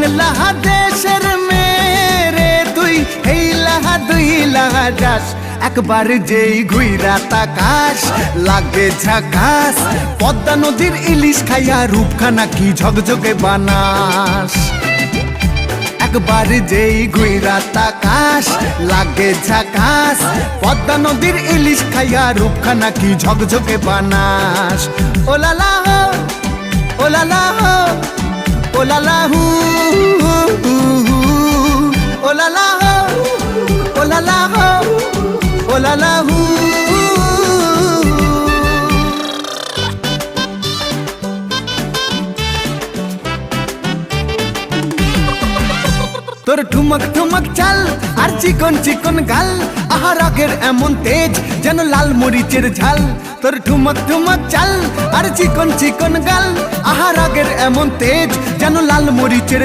বাংলাদেশের মেরে তুই হেইলাহা দুইলাহা যাস একবার যেই ঘুইরা তাকাস লাগে ঝাকাস পদ্মা নদীর ইলিশ খাইয়া রূপখানা কি ঝকঝকে বানাস একবার যেই ঘুইরা তাকাস লাগে ঝাকাস পদ্মা নদীর ইলিশ খাইয়া রূপখানা কি ঝকঝকে বানাস ওলালা হো ওলালা হো ওলালা হু ওলালা হো ওলালা হো ওলালা হু তোর ঠুমক ঠুমক চাল আর চিকন চিকন গাল আহা রাগের এমন তেজ যেন লাল মরিচের ঝাল তোর ঠুমক ঠুমক চাল আর চিকন চিকন গাল আহা রাগের এমন তেজ যেন লাল মরিচের